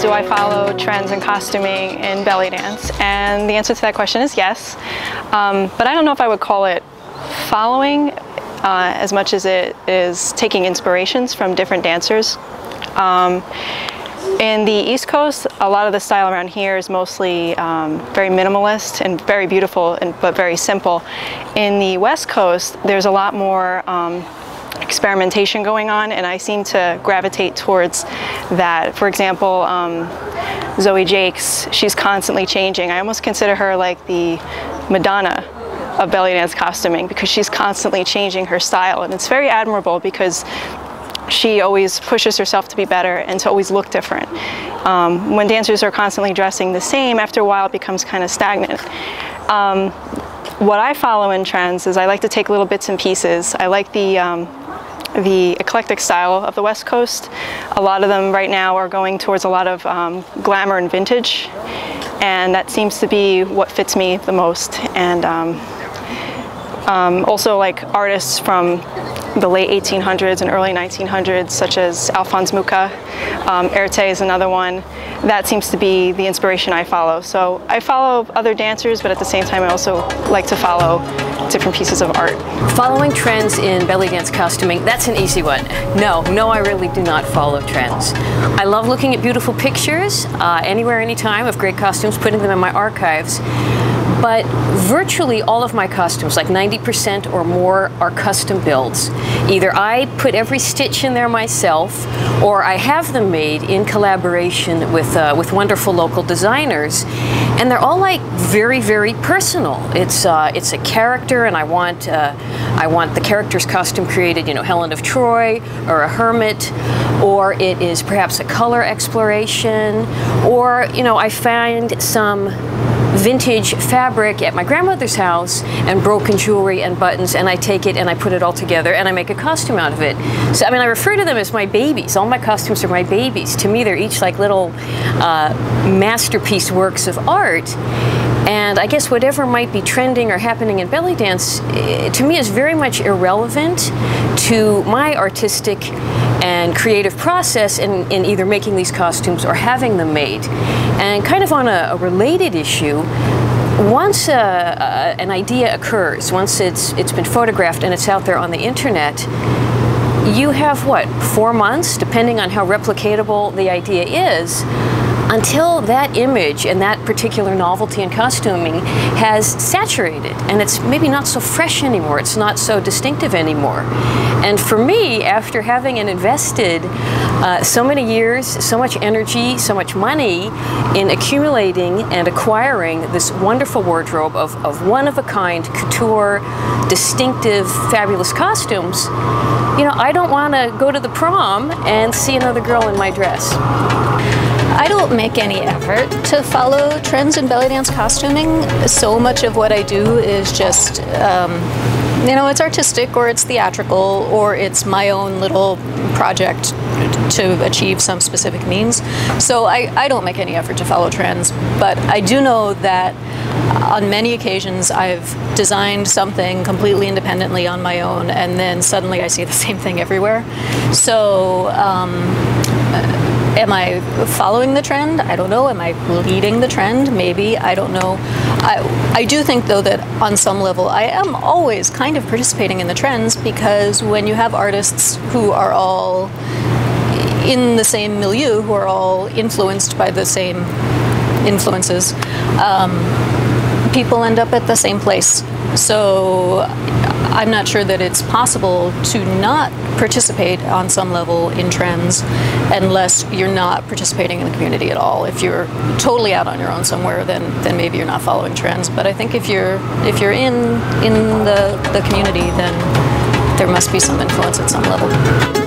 do I follow trends in costuming in belly dance? And the answer to that question is yes. But I don't know if I would call it following as much as it is taking inspirations from different dancers. In the East Coast, a lot of the style around here is mostly very minimalist and very beautiful, but very simple. In the West Coast, there's a lot more experimentation going on, and I seem to gravitate towards that. For example, Zoe Jakes, she's constantly changing. I almost consider her like the Madonna of belly dance costuming, because she's constantly changing her style, and it's very admirable because she always pushes herself to be better and to always look different. When dancers are constantly dressing the same, after a while it becomes kind of stagnant. What I follow in trends is I like to take little bits and pieces. I like the eclectic style of the West Coast. A lot of them right now are going towards a lot of glamour and vintage, and that seems to be what fits me the most. And also like artists from the late 1800s and early 1900s, such as Alphonse Mucha. Erte is another one. That seems to be the inspiration I follow. So I follow other dancers, but at the same time I also like to follow different pieces of art. Following trends in belly dance costuming, that's an easy one. No, I really do not follow trends. I love looking at beautiful pictures, anywhere, anytime, of great costumes, putting them in my archives. But virtually all of my costumes, like 90% or more, are custom builds. Either I put every stitch in there myself, or I have them made in collaboration with wonderful local designers. And they're all like very, very personal. It's a character, and I want the character's costume created, you know, Helen of Troy, or a hermit, or it is perhaps a color exploration, or, you know, I find some vintage fabric at my grandmother's house and broken jewelry and buttons, and I take it and I put it all together and I make a costume out of it. So I mean, I refer to them as my babies. All my costumes are my babies. To me, they're each like little masterpiece works of art. And I guess whatever might be trending or happening in belly dance, to me, is very much irrelevant to my artistic and creative process in either making these costumes or having them made. And kind of on a related issue, once an idea occurs, once it's been photographed and it's out there on the internet, you have, what, 4 months, depending on how replicatable the idea is, until that image and that particular novelty in costuming has saturated, and it's maybe not so fresh anymore, it's not so distinctive anymore. And for me, after having invested so many years, so much energy, so much money in accumulating and acquiring this wonderful wardrobe of one-of-a-kind, couture, distinctive, fabulous costumes, you know, I don't want to go to the prom and see another girl in my dress. I don't make any effort to follow trends in belly dance costuming. So much of what I do is just, you know, it's artistic, or it's theatrical, or it's my own little project to achieve some specific means. So I don't make any effort to follow trends, but I do know that on many occasions I've designed something completely independently on my own, and then suddenly I see the same thing everywhere. So am I following the trend? I don't know. Am I leading the trend? Maybe. I don't know. I do think, though, that on some level I am always kind of participating in the trends, because when you have artists who are all in the same milieu, who are all influenced by the same influences, people end up at the same place. So I'm not sure that it's possible to not participate on some level in trends unless you're not participating in the community at all. If you're totally out on your own somewhere, then maybe you're not following trends. But I think if you're in the community, then there must be some influence at some level.